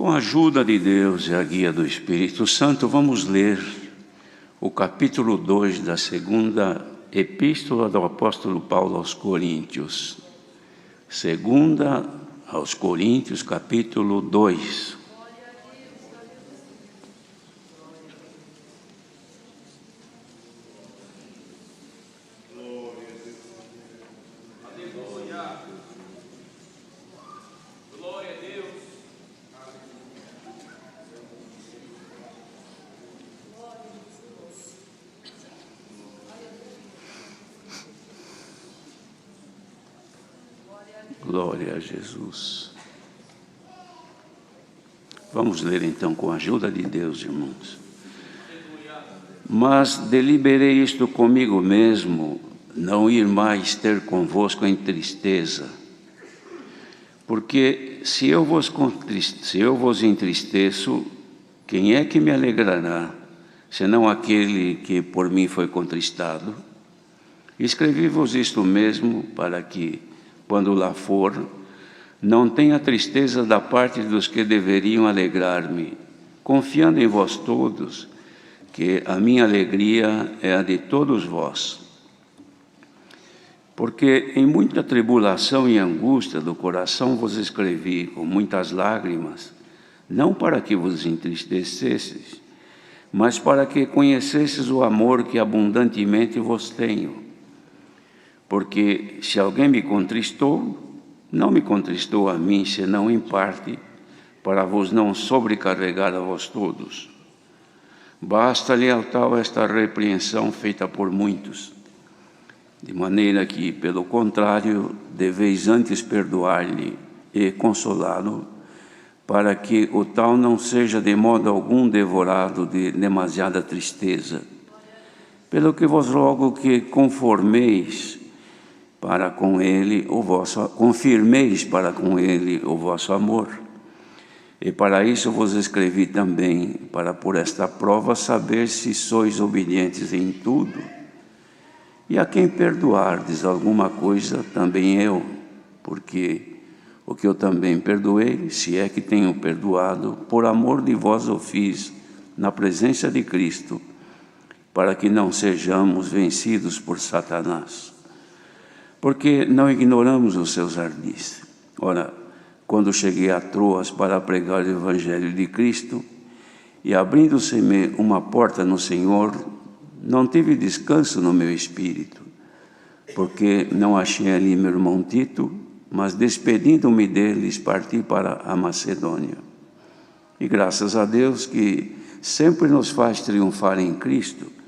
Com a ajuda de Deus e a guia do Espírito Santo, vamos ler o capítulo 2 da segunda epístola do apóstolo Paulo aos Coríntios. Segunda aos Coríntios, capítulo 2. Glória a Jesus. Vamos ler então com a ajuda de Deus, irmãos. Mas deliberei isto comigo mesmo, não ir mais ter convosco em tristeza. Porque se eu vos entristeço, quem é que me alegrará, senão aquele que por mim foi contristado? Escrevi-vos isto mesmo para que, quando lá for, não tenha tristeza da parte dos que deveriam alegrar-me, confiando em vós todos, que a minha alegria é a de todos vós. Porque em muita tribulação e angústia do coração vos escrevi com muitas lágrimas, não para que vos entristecesseis, mas para que conhecesseis o amor que abundantemente vos tenho. Porque se alguém me contristou, não me contristou a mim, senão em parte, para vos não sobrecarregar a vós todos. Basta-lhe ao tal esta repreensão feita por muitos, de maneira que, pelo contrário, deveis antes perdoar-lhe e consolá-lo, para que o tal não seja de modo algum devorado de demasiada tristeza. Pelo que vos rogo que confirmeis para com ele o vosso amor. E para isso vos escrevi também, para por esta prova saber se sois obedientes em tudo. E a quem perdoardes alguma coisa, também eu, porque o que eu também perdoei, se é que tenho perdoado, por amor de vós o fiz, na presença de Cristo, para que não sejamos vencidos por Satanás. Porque não ignoramos os seus ardis. Ora, quando cheguei a Troas para pregar o Evangelho de Cristo, e abrindo-se-me uma porta no Senhor, não tive descanso no meu espírito, porque não achei ali meu irmão Tito, mas despedindo-me deles, parti para a Macedônia. E graças a Deus que sempre nos faz triunfar em Cristo,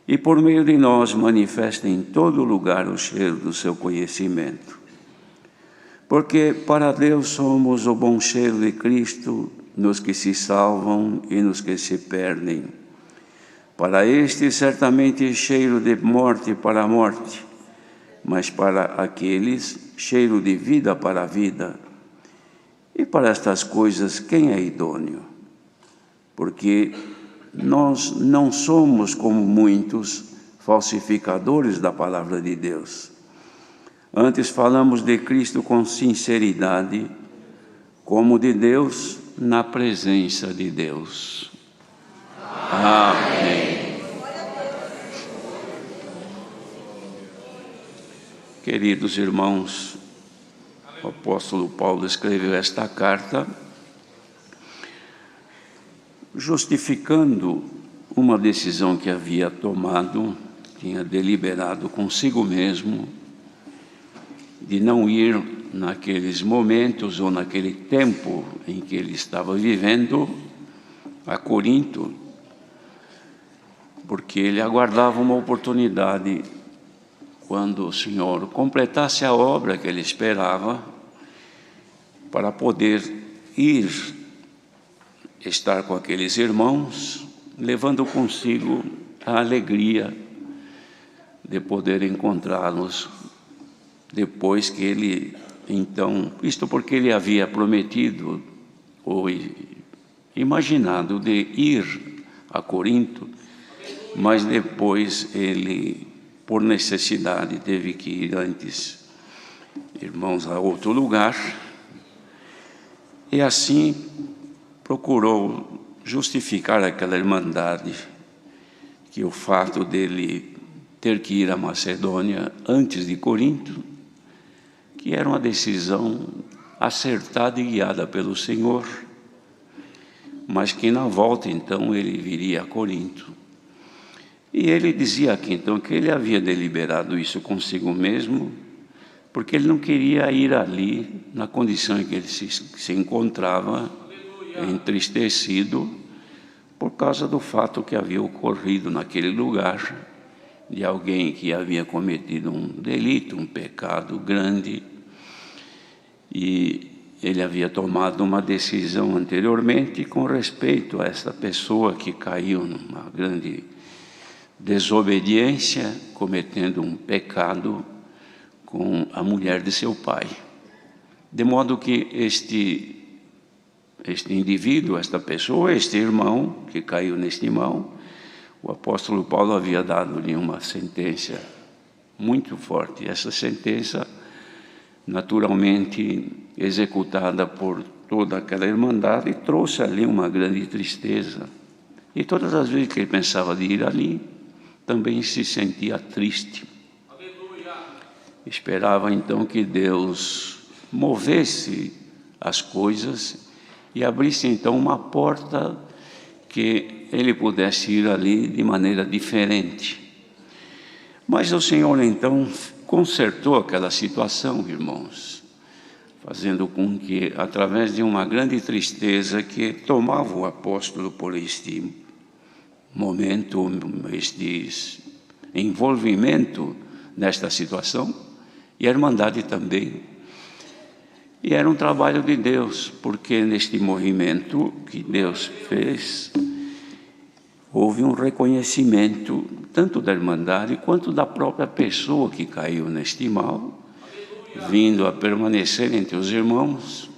e por meio de nós manifesta em todo lugar o cheiro do seu conhecimento. Porque para Deus somos o bom cheiro de Cristo nos que se salvam e nos que se perdem. Para este certamente cheiro de morte para a morte, mas para aqueles cheiro de vida para a vida. E para estas coisas quem é idôneo? Porque nós não somos como muitos falsificadores da palavra de Deus. Antes falamos de Cristo com sinceridade, como de Deus na presença de Deus. Amém. Queridos irmãos, o apóstolo Paulo escreveu esta carta justificando uma decisão que havia tomado, tinha deliberado consigo mesmo, de não ir naqueles momentos ou naquele tempo em que ele estava vivendo a Corinto, porque ele aguardava uma oportunidade quando o Senhor completasse a obra que ele esperava, para poder ir estar com aqueles irmãos, levando consigo a alegria de poder encontrá-los depois que ele, então, isto porque ele havia prometido ou imaginado de ir a Corinto, mas depois ele, por necessidade, teve que ir antes, irmãos, a outro lugar. E assim procurou justificar aquela irmandade, que o fato dele ter que ir à Macedônia antes de Corinto, que era uma decisão acertada e guiada pelo Senhor, mas que na volta então ele viria a Corinto. E ele dizia aqui então que ele havia deliberado isso consigo mesmo, porque ele não queria ir ali na condição em que ele se encontrava, entristecido, por causa do fato que havia ocorrido naquele lugar, de alguém que havia cometido um delito, um pecado grande, e ele havia tomado uma decisão anteriormente com respeito a essa pessoa que caiu numa grande desobediência, cometendo um pecado com a mulher de seu pai. De modo que este indivíduo, esta pessoa, este irmão que caiu neste mal, o apóstolo Paulo havia dado-lhe uma sentença muito forte. Essa sentença, naturalmente executada por toda aquela irmandade, trouxe ali uma grande tristeza. E todas as vezes que ele pensava de ir ali, também se sentia triste. Esperava então que Deus movesse as coisas e abrisse então uma porta que ele pudesse ir ali de maneira diferente. Mas o Senhor então consertou aquela situação, irmãos, fazendo com que, através de uma grande tristeza que tomava o apóstolo por este momento, este envolvimento nesta situação, e a irmandade também. E era um trabalho de Deus, porque neste movimento que Deus fez, houve um reconhecimento tanto da irmandade quanto da própria pessoa que caiu neste mal, vindo a permanecer entre os irmãos.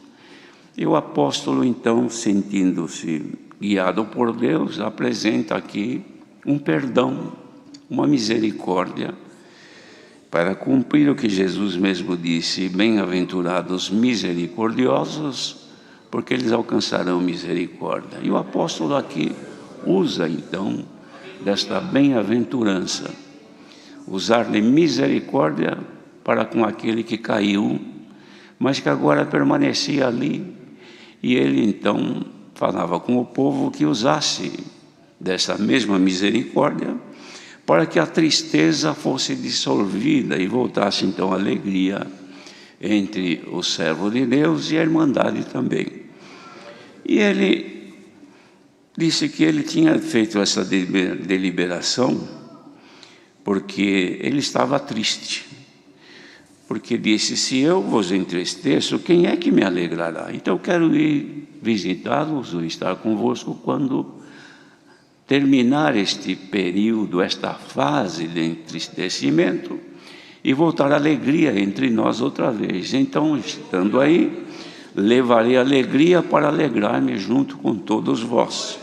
E o apóstolo, então, sentindo-se guiado por Deus, apresenta aqui um perdão, uma misericórdia, para cumprir o que Jesus mesmo disse: bem-aventurados misericordiosos, porque eles alcançarão misericórdia. E o apóstolo aqui usa então desta bem-aventurança, usar de misericórdia para com aquele que caiu, mas que agora permanecia ali. E ele então falava com o povo que usasse dessa mesma misericórdia, para que a tristeza fosse dissolvida e voltasse então a alegria entre o servo de Deus e a irmandade também. E ele disse que ele tinha feito essa deliberação porque ele estava triste. Porque disse: se eu vos entristeço, quem é que me alegrará? Então eu quero ir visitá-los ou estar convosco quando terminar este período, esta fase de entristecimento, e voltar a alegria entre nós outra vez. Então, estando aí, levarei alegria para alegrar-me junto com todos vós.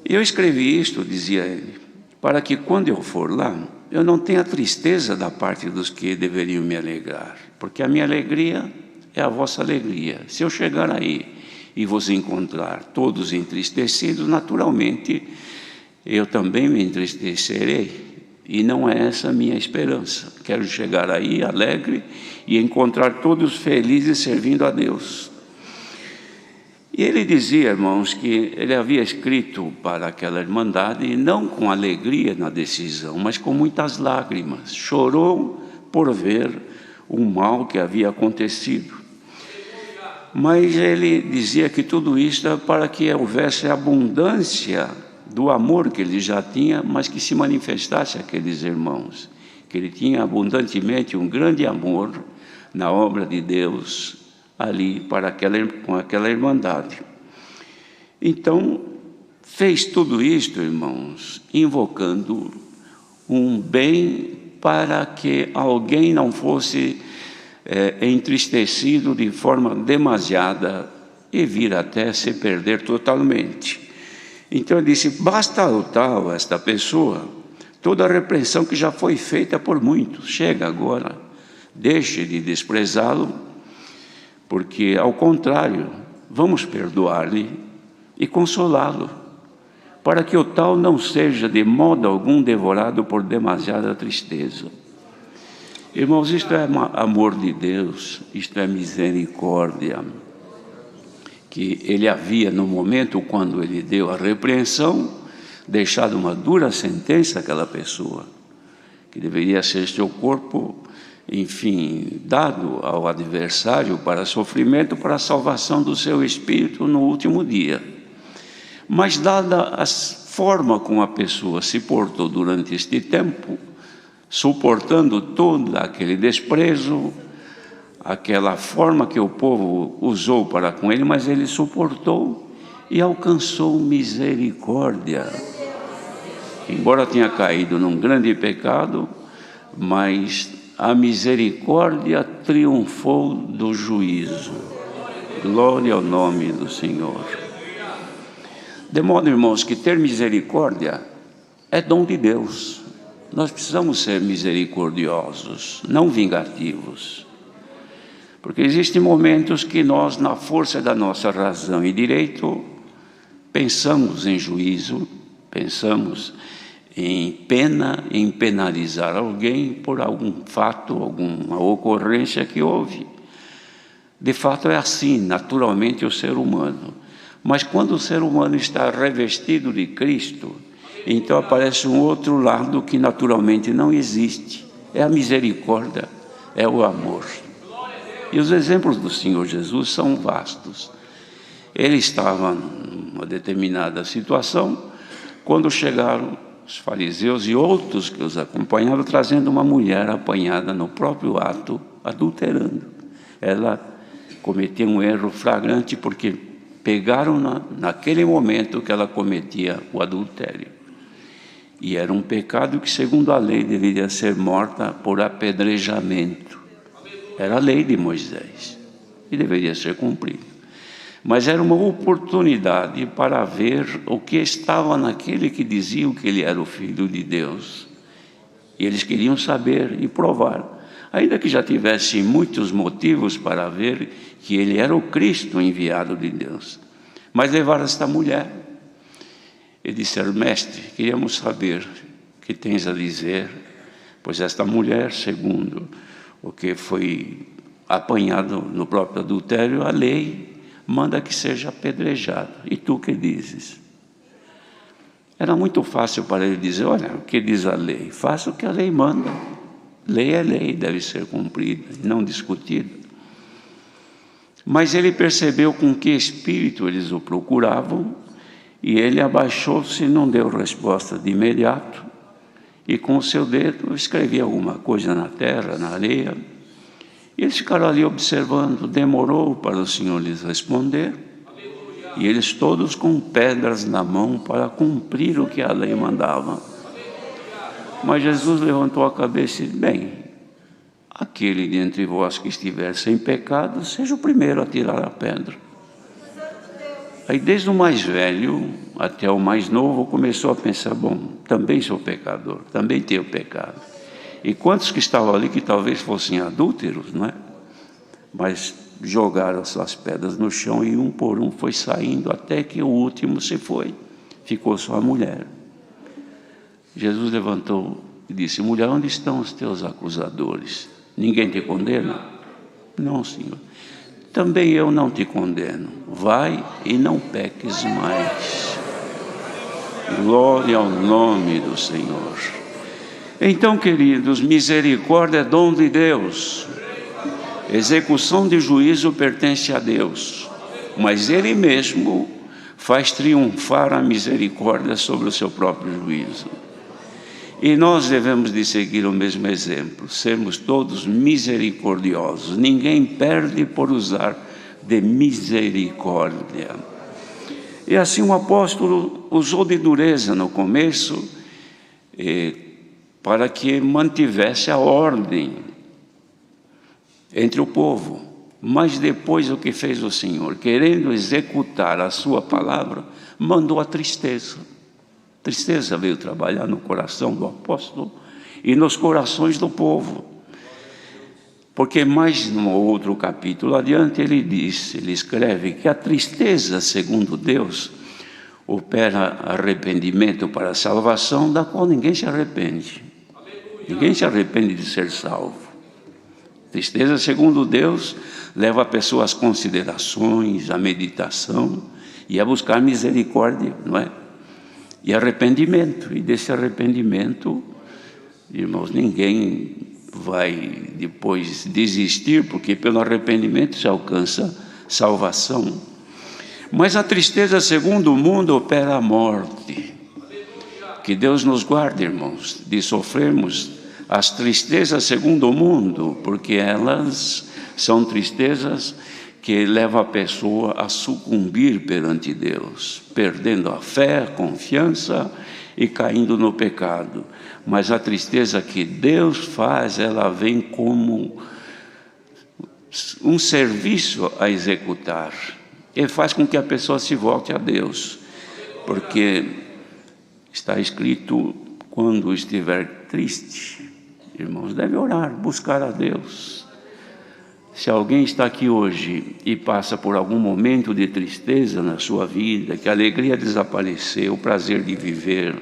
Eu escrevi isto, dizia ele, para que quando eu for lá, eu não tenha tristeza da parte dos que deveriam me alegrar, porque a minha alegria é a vossa alegria. Se eu chegar aí e vos encontrar todos entristecidos, naturalmente eu também me entristecerei. E não é essa a minha esperança. Quero chegar aí alegre e encontrar todos felizes servindo a Deus. E ele dizia, irmãos, que ele havia escrito para aquela irmandade, não com alegria na decisão, mas com muitas lágrimas. Chorou por ver o mal que havia acontecido. Mas ele dizia que tudo isso era para que houvesse abundância do amor que ele já tinha, mas que se manifestasse àqueles irmãos, que ele tinha abundantemente um grande amor na obra de Deus ali com aquela irmandade. Então, fez tudo isto, irmãos, invocando um bem para que alguém não fosse entristecido de forma demasiada e vir até se perder totalmente. Então ele disse: basta o tal, esta pessoa, toda a repreensão que já foi feita por muitos, chega agora, deixe de desprezá-lo, porque ao contrário, vamos perdoar-lhe e consolá-lo, para que o tal não seja de modo algum devorado por demasiada tristeza. Irmãos, isto é amor de Deus, isto é misericórdia, que ele havia no momento quando ele deu a repreensão, deixado uma dura sentença àquela pessoa, que deveria ser seu corpo, enfim, dado ao adversário para sofrimento, para a salvação do seu espírito no último dia. Mas dada a forma como a pessoa se portou durante este tempo, suportando todo aquele desprezo, aquela forma que o povo usou para com ele, mas ele suportou e alcançou misericórdia. Embora tenha caído num grande pecado, mas a misericórdia triunfou do juízo. Glória ao nome do Senhor. De modo, irmãos, que ter misericórdia é dom de Deus. Nós precisamos ser misericordiosos, não vingativos. Porque existem momentos que nós, na força da nossa razão e direito, pensamos em juízo, pensamos em pena, em penalizar alguém por algum fato, alguma ocorrência que houve. De fato é assim, naturalmente, o ser humano. Mas quando o ser humano está revestido de Cristo, então aparece um outro lado que naturalmente não existe. É a misericórdia, é o amor. E os exemplos do Senhor Jesus são vastos. Ele estava numa determinada situação, quando chegaram os fariseus e outros que os acompanhavam, trazendo uma mulher apanhada no próprio ato, adulterando. Ela cometia um erro flagrante, porque pegaram naquele momento que ela cometia o adultério. E era um pecado que, segundo a lei, deveria ser morta por apedrejamento. Era a lei de Moisés e deveria ser cumprida. Mas era uma oportunidade para ver o que estava naquele que dizia que ele era o Filho de Deus. E eles queriam saber e provar, ainda que já tivessem muitos motivos para ver que ele era o Cristo enviado de Deus. Mas levaram esta mulher e disseram: mestre, queríamos saber o que tens a dizer, pois esta mulher, segundo o que foi apanhado no próprio adultério, a lei manda que seja apedrejado. E tu que dizes? Era muito fácil para ele dizer: olha, o que diz a lei? Faça o que a lei manda. Lei é lei, deve ser cumprida, não discutida. Mas ele percebeu com que espírito eles o procuravam, e ele abaixou-se e não deu resposta de imediato, e com o seu dedo escrevia alguma coisa na terra, na areia. E eles ficaram ali observando. Demorou para o Senhor lhes responder, e eles todos com pedras na mão para cumprir o que a lei mandava. Mas Jesus levantou a cabeça e disse: bem, aquele de entre vós que estiver sem pecado, seja o primeiro a tirar a pedra. Aí desde o mais velho até o mais novo começou a pensar: bom, também sou pecador, também tenho pecado. E quantos que estavam ali que talvez fossem adúlteros, não é? Mas jogaram suas pedras no chão e um por um foi saindo, até que o último se foi. Ficou só a mulher. Jesus levantou e disse: mulher, onde estão os teus acusadores? Ninguém te condena? Não, Senhor. Também eu não te condeno. Vai e não peques mais. Glória ao nome do Senhor. Então, queridos, misericórdia é dom de Deus. Execução de juízo pertence a Deus, mas Ele mesmo faz triunfar a misericórdia sobre o seu próprio juízo. E nós devemos de seguir o mesmo exemplo, sermos todos misericordiosos. Ninguém perde por usar de misericórdia. E assim o apóstolo usou de dureza no começo, para que mantivesse a ordem entre o povo. Mas depois o que fez o Senhor? Querendo executar a sua palavra, mandou a tristeza. Tristeza veio trabalhar no coração do apóstolo e nos corações do povo. Porque mais no outro capítulo adiante ele escreve que a tristeza, segundo Deus, opera arrependimento para a salvação, da qual ninguém se arrepende. Ninguém se arrepende de ser salvo. Tristeza, segundo Deus, leva a pessoa às considerações, à meditação e a buscar misericórdia, não é? E arrependimento. E desse arrependimento, irmãos, ninguém vai depois desistir, porque pelo arrependimento se alcança salvação. Mas a tristeza, segundo o mundo, opera a morte. Que Deus nos guarde, irmãos, de sofrermos as tristezas segundo o mundo, porque elas são tristezas que levam a pessoa a sucumbir perante Deus, perdendo a fé, a confiança e caindo no pecado. Mas a tristeza que Deus faz, ela vem como um serviço a executar. Ele faz com que a pessoa se volte a Deus, porque está escrito: quando estiver triste, irmãos, deve orar, buscar a Deus. Se alguém está aqui hoje e passa por algum momento de tristeza na sua vida, que a alegria desapareceu, o prazer de viver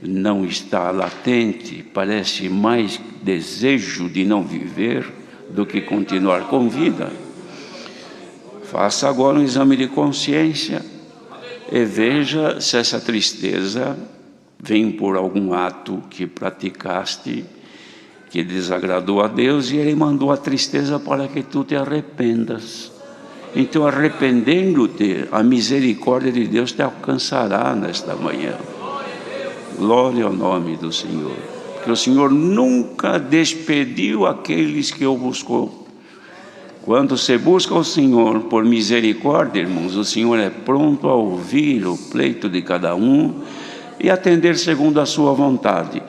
não está latente, parece mais desejo de não viver do que continuar com vida, faça agora um exame de consciência e veja se essa tristeza vem por algum ato que praticaste, que desagradou a Deus, e Ele mandou a tristeza para que tu te arrependas. Então, arrependendo-te, a misericórdia de Deus te alcançará nesta manhã. Glória ao nome do Senhor. Porque o Senhor nunca despediu aqueles que o buscou. Quando se busca o Senhor por misericórdia, irmãos, o Senhor é pronto a ouvir o pleito de cada um e atender segundo a sua vontade.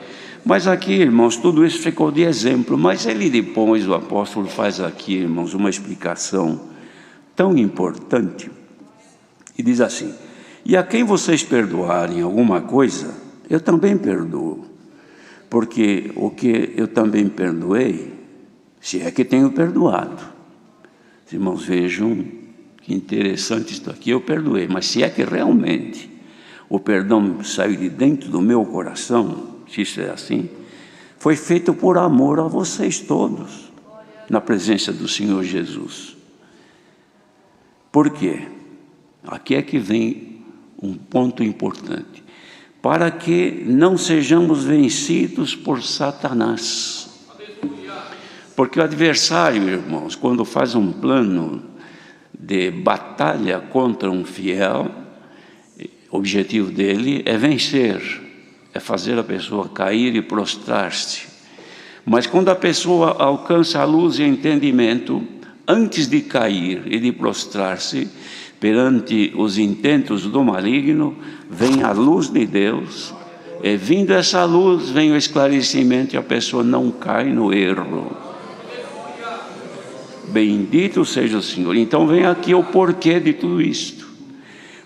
Mas aqui, irmãos, tudo isso ficou de exemplo. Mas ele depois, o apóstolo, faz aqui, irmãos, uma explicação tão importante. E diz assim: e a quem vocês perdoarem alguma coisa, eu também perdoo. Porque o que eu também perdoei, se é que tenho perdoado. Os irmãos, vejam que interessante isso aqui, eu perdoei. Mas se é que realmente o perdão saiu de dentro do meu coração, se isso é assim, foi feito por amor a vocês todos, na presença do Senhor Jesus. Por quê? Aqui é que vem um ponto importante. Para que não sejamos vencidos por Satanás. Porque o adversário, irmãos, quando faz um plano de batalha contra um fiel, o objetivo dele é vencer, é fazer a pessoa cair e prostrar-se. Mas quando a pessoa alcança a luz e o entendimento, antes de cair e de prostrar-se perante os intentos do maligno, vem a luz de Deus, e vindo essa luz, vem o esclarecimento e a pessoa não cai no erro. Bendito seja o Senhor. Então vem aqui o porquê de tudo isto.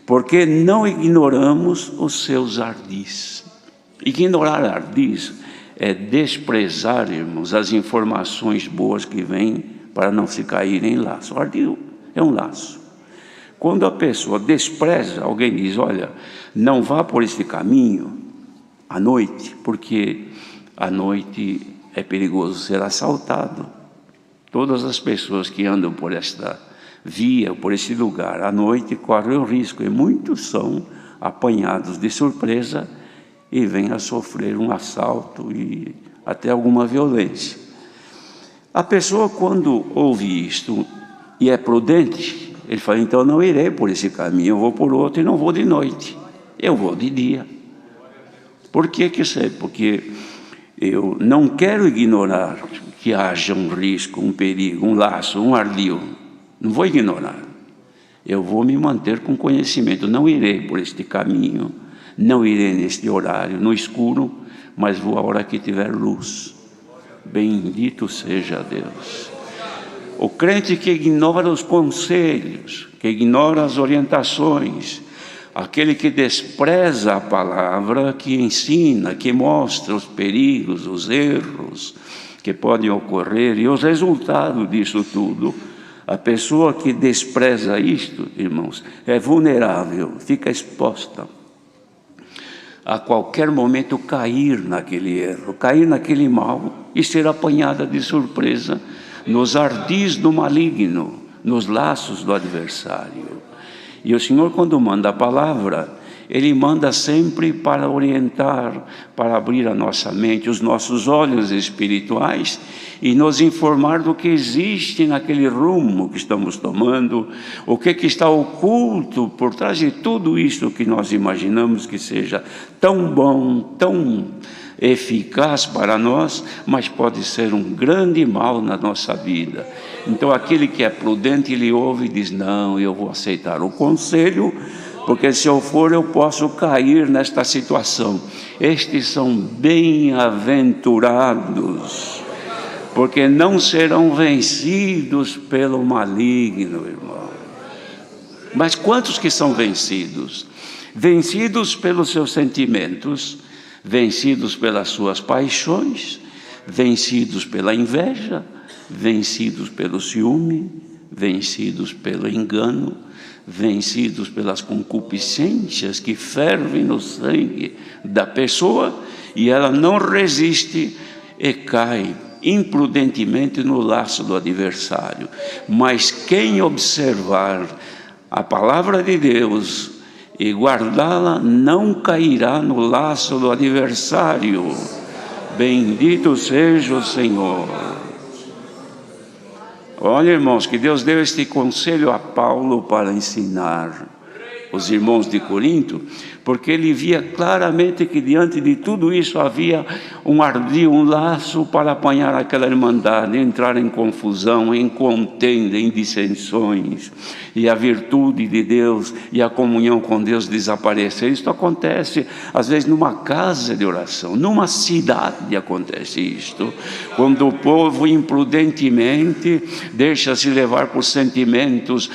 Porque não ignoramos os seus ardis. Ignorar ardis é desprezar, irmãos, as informações boas que vêm para não se cair em laço. O ardil é um laço. Quando a pessoa despreza, alguém diz: olha, não vá por este caminho à noite, porque à noite é perigoso ser assaltado. Todas as pessoas que andam por esta via, por esse lugar, à noite, correm o risco, e muitos são apanhados de surpresa e vêm a sofrer um assalto e até alguma violência. A pessoa, quando ouve isto e é prudente, ele fala: então não irei por esse caminho, eu vou por outro e não vou de noite, eu vou de dia. Por que isso é? Porque eu não quero ignorar que haja um risco, um perigo, um laço, um ardil. Não vou ignorar. Eu vou me manter com conhecimento. Não irei por este caminho, não irei neste horário, no escuro, mas vou a hora que tiver luz. Bendito seja Deus. O crente que ignora os conselhos, que ignora as orientações, aquele que despreza a palavra, que ensina, que mostra os perigos, os erros, que podem ocorrer, e os resultados disso tudo. A pessoa que despreza isto, irmãos, é vulnerável, fica exposta a qualquer momento cair naquele erro, cair naquele mal e ser apanhada de surpresa nos ardis do maligno, nos laços do adversário. E o Senhor, quando manda a palavra, Ele manda sempre para orientar, para abrir a nossa mente, os nossos olhos espirituais e nos informar do que existe naquele rumo que estamos tomando, o que está oculto por trás de tudo isso que nós imaginamos que seja tão bom, tão eficaz para nós, mas pode ser um grande mal na nossa vida. Então aquele que é prudente, ele ouve e diz: não, eu vou aceitar o conselho, porque se eu for, eu posso cair nesta situação. Estes são bem-aventurados, porque não serão vencidos pelo maligno, irmão. Mas quantos que são vencidos? Vencidos pelos seus sentimentos, vencidos pelas suas paixões, vencidos pela inveja, vencidos pelo ciúme, vencidos pelo engano, vencidos pelas concupiscências que fervem no sangue da pessoa, e ela não resiste e cai imprudentemente no laço do adversário. Mas quem observar a palavra de Deus e guardá-la, não cairá no laço do adversário. Bendito seja o Senhor. Olha, irmãos, que Deus deu este conselho a Paulo para ensinar os irmãos de Corinto, porque ele via claramente que diante de tudo isso havia um ardil, um laço para apanhar aquela irmandade, entrar em confusão, em contenda, em dissensões, e a virtude de Deus e a comunhão com Deus desaparecer. Isso acontece às vezes numa casa de oração, numa cidade acontece isto, quando o povo imprudentemente deixa-se levar por sentimentos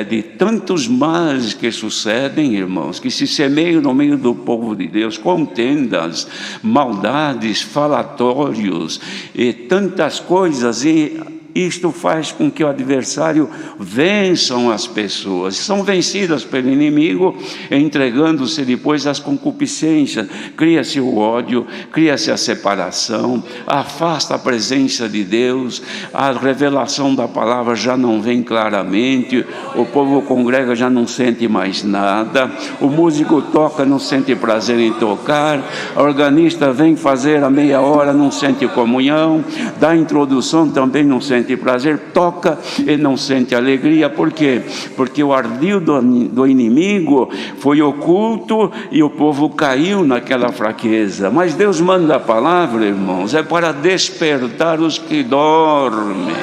de tantos males que sucedem, irmãos, que se semeiam no meio do povo de Deus, contendas, maldades, falatórios e tantas coisas, e isto faz com que o adversário vençam as pessoas, são vencidas pelo inimigo, entregando-se depois às concupiscências, cria-se o ódio, cria-se a separação, afasta a presença de Deus, a revelação da palavra já não vem claramente, o povo congrega, já não sente mais nada, o músico toca, não sente prazer em tocar, o organista vem fazer a meia hora, não sente comunhão, dá a introdução, também não sente prazer, toca e não sente alegria. Por quê? Porque o ardil do inimigo foi oculto e o povo caiu naquela fraqueza. Mas Deus manda a palavra, irmãos, é para despertar os que dormem.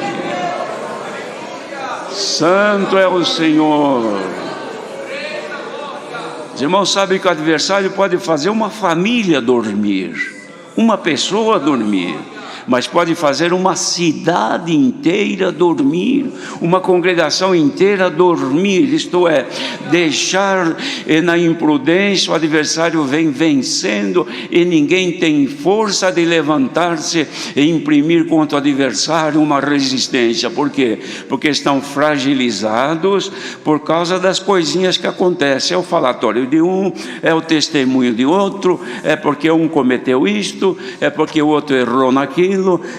Santo é o Senhor. Os irmãos sabem que o adversário pode fazer uma família dormir, uma pessoa dormir, mas pode fazer uma cidade inteira dormir, uma congregação inteira dormir, isto é, deixar na imprudência, o adversário vem vencendo e ninguém tem força de levantar-se e imprimir contra o adversário uma resistência. Por quê? Porque estão fragilizados por causa das coisinhas que acontecem, é o falatório de um, é o testemunho de outro, é porque um cometeu isto, é porque o outro errou naquilo,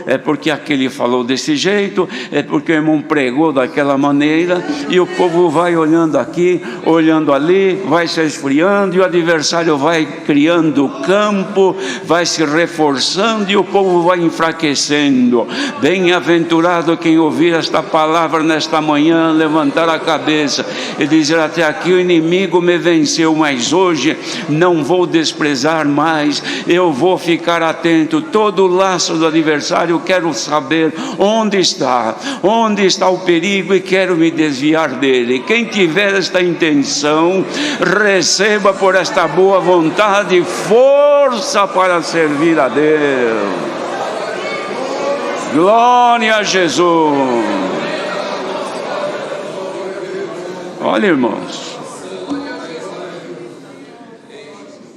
é porque aquele falou desse jeito, é porque o irmão pregou daquela maneira, e o povo vai olhando aqui, olhando ali, vai se esfriando, e o adversário vai criando campo, vai se reforçando, e o povo vai enfraquecendo. Bem-aventurado quem ouvir esta palavra nesta manhã, levantar a cabeça e dizer: até aqui o inimigo me venceu, mas hoje não vou desprezar mais, eu vou ficar atento. Todo o laço do adversário, eu quero saber onde está o perigo, e quero me desviar dele. Quem tiver esta intenção, receba por esta boa vontade força para servir a Deus. Glória a Jesus. Olha, irmãos,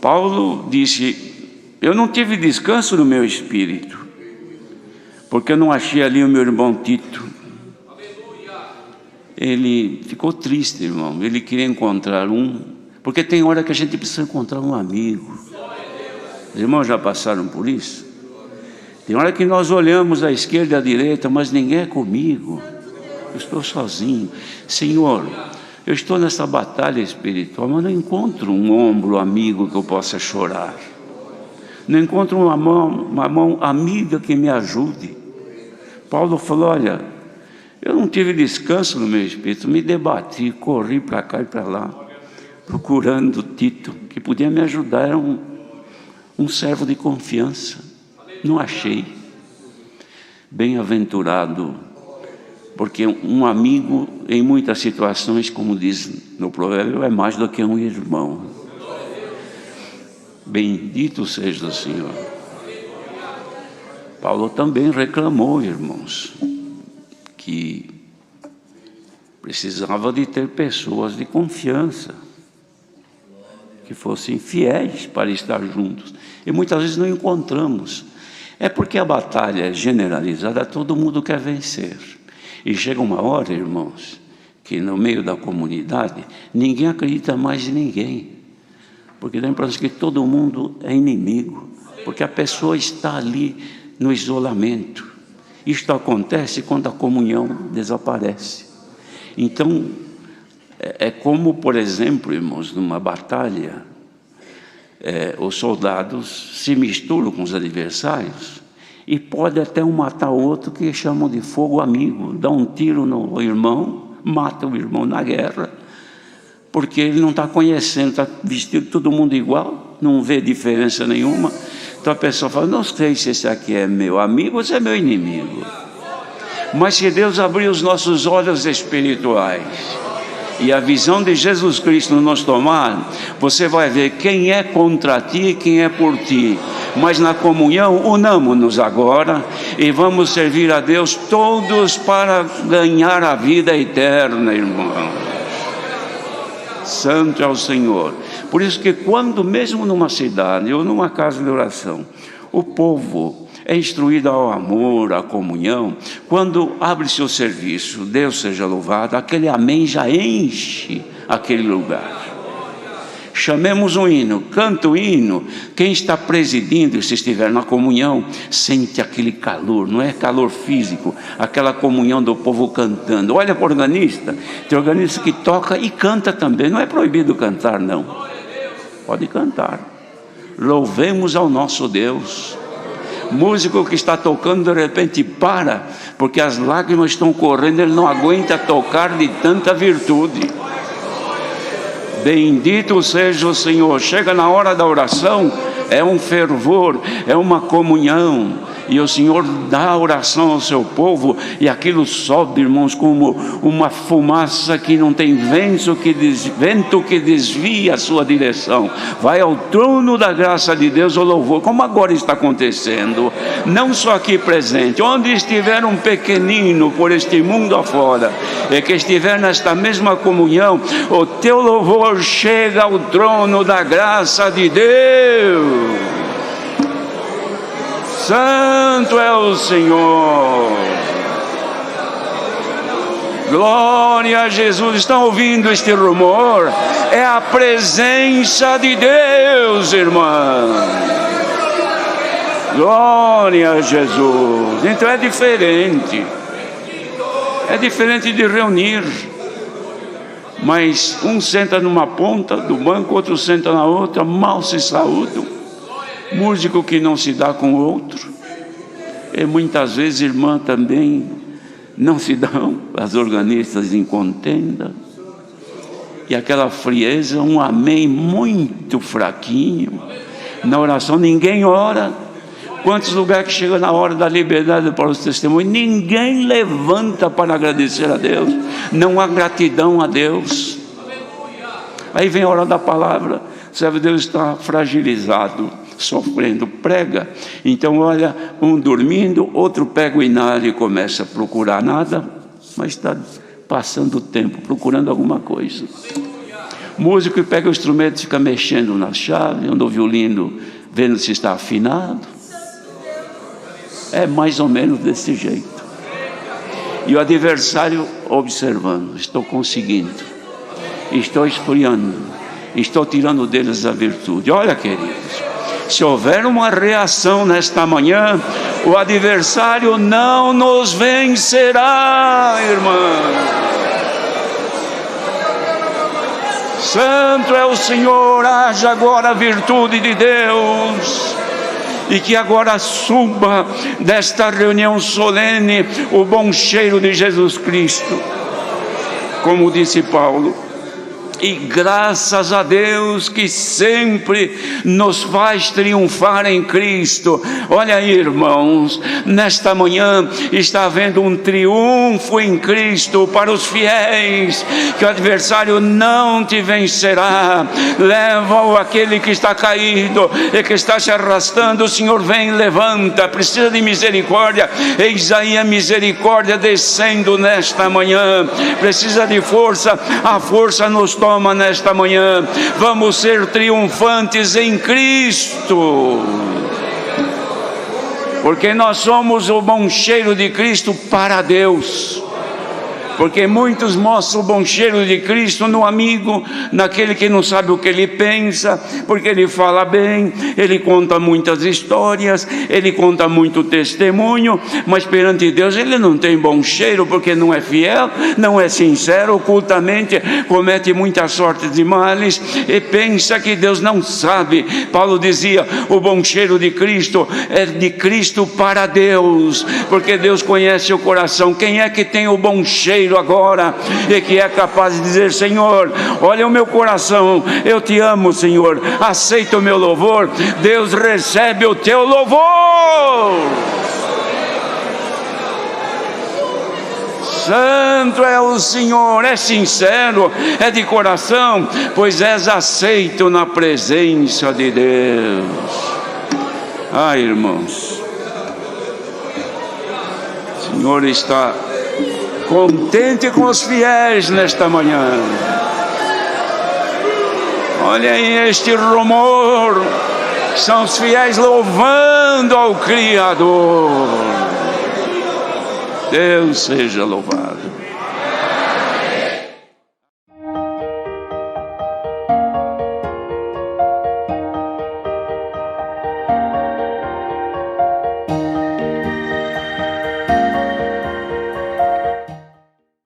Paulo disse: eu não tive descanso no meu espírito, porque eu não achei ali o meu irmão Tito. Ele ficou triste, irmão. Ele queria encontrar porque tem hora que a gente precisa encontrar um amigo. Os irmãos já passaram por isso? Tem hora que nós olhamos à esquerda e à direita, mas ninguém é comigo. Eu estou sozinho. Senhor, eu estou nessa batalha espiritual, mas não encontro um ombro amigo que eu possa chorar. Não encontro uma mão amiga que me ajude. Paulo falou, olha, eu não tive descanso no meu espírito, me debati, corri para cá e para lá, procurando Tito, que podia me ajudar. Era um servo de confiança. Não achei. Bem-aventurado, porque um amigo, em muitas situações, como diz no provérbio, é mais do que um irmão. Bendito seja o Senhor. Paulo também reclamou, irmãos, que precisava de ter pessoas de confiança, que fossem fiéis para estar juntos. E muitas vezes não encontramos. É porque a batalha é generalizada, todo mundo quer vencer. E chega uma hora, irmãos, que no meio da comunidade, ninguém acredita mais em ninguém. Porque dá a impressão que todo mundo é inimigo. Porque a pessoa está ali no isolamento. Isto acontece quando a comunhão desaparece. Então, é como, por exemplo, irmãos, numa batalha, os soldados se misturam com os adversários e pode até um matar o outro, que chamam de fogo amigo. Dá um tiro no irmão, mata o irmão na guerra, porque ele não está conhecendo, está vestido todo mundo igual, não vê diferença nenhuma. Então a pessoa fala, não sei se esse aqui é meu amigo ou se é meu inimigo. Mas se Deus abrir os nossos olhos espirituais e a visão de Jesus Cristo nos tomar, você vai ver quem é contra ti e quem é por ti. Mas na comunhão, unamos-nos agora e vamos servir a Deus todos para ganhar a vida eterna, irmão. Santo é o Senhor. Por isso que quando mesmo numa cidade ou numa casa de oração, o povo é instruído ao amor, à comunhão, quando abre-se o serviço, Deus seja louvado, aquele amém já enche aquele lugar. Chamemos um hino, canta o hino. Quem está presidindo, se estiver na comunhão, sente aquele calor, não é calor físico, aquela comunhão do povo cantando. Olha para o organista, tem organista que toca e canta também, não é proibido cantar, não. Pode cantar. Louvemos ao nosso Deus. Músico que está tocando, de repente para, porque as lágrimas estão correndo, ele não aguenta tocar de tanta virtude. Bendito seja o Senhor. Chega na hora da oração, é um fervor, é uma comunhão, e o Senhor dá a oração ao seu povo, e aquilo sobe, irmãos, como uma fumaça que não tem vento que desvia a sua direção. Vai ao trono da graça de Deus o louvor, como agora está acontecendo, não só aqui presente, onde estiver um pequenino por este mundo afora, e que estiver nesta mesma comunhão, o teu louvor chega ao trono da graça de Deus. Santo é o Senhor. Glória a Jesus. Estão ouvindo este rumor? É a presença de Deus, irmão. Glória a Jesus. Então é diferente. É diferente de reunir. Mas um senta numa ponta do banco, outro senta na outra, mal se saúdam. Músico que não se dá com o outro. E muitas vezes, irmã, também não se dão, as organistas em contenda. E aquela frieza, um amém muito fraquinho. Na oração ninguém ora. Quantos lugares que chega na hora da liberdade para os testemunhos, ninguém levanta para agradecer a Deus. Não há gratidão a Deus. Aí vem a hora da palavra, o servo de Deus está fragilizado, sofrendo, prega. Então olha, um dormindo, outro pega o inário e começa a procurar nada, mas está passando o tempo, procurando alguma coisa. Músico que pega o instrumento e fica mexendo na chave, anda o violino, vendo se está afinado. É mais ou menos desse jeito. E o adversário observando: estou conseguindo, estou esfriando, estou tirando deles a virtude. Olha, queridos, se houver uma reação nesta manhã, o adversário não nos vencerá, irmão. Santo é o Senhor, haja agora a virtude de Deus, e que agora suba desta reunião solene o bom cheiro de Jesus Cristo, como disse Paulo. E graças a Deus que sempre nos faz triunfar em Cristo. Olha aí, irmãos, nesta manhã está havendo um triunfo em Cristo para os fiéis, que o adversário não te vencerá. Leva aquele que está caído e que está se arrastando. O Senhor vem, levanta. Precisa de misericórdia, eis aí a misericórdia descendo nesta manhã. Precisa de força, a força nos toma nesta manhã. Vamos ser triunfantes em Cristo, porque nós somos o bom cheiro de Cristo para Deus. Porque muitos mostram o bom cheiro de Cristo no amigo, naquele que não sabe o que ele pensa, porque ele fala bem, ele conta muitas histórias, ele conta muito testemunho, mas perante Deus ele não tem bom cheiro, porque não é fiel, não é sincero, ocultamente comete muita sorte de males e pensa que Deus não sabe. Paulo dizia: o bom cheiro de Cristo é de Cristo para Deus, porque Deus conhece o coração. Quem é que tem o bom cheiro agora e que é capaz de dizer: Senhor, olha o meu coração, eu te amo, Senhor, aceita o meu louvor? Deus recebe o teu louvor. Santo é o Senhor. É sincero, é de coração, pois és aceito na presença de Deus. Ah, irmãos, o Senhor está contente com os fiéis nesta manhã. Olha aí este rumor, são os fiéis louvando ao Criador. Deus seja louvado.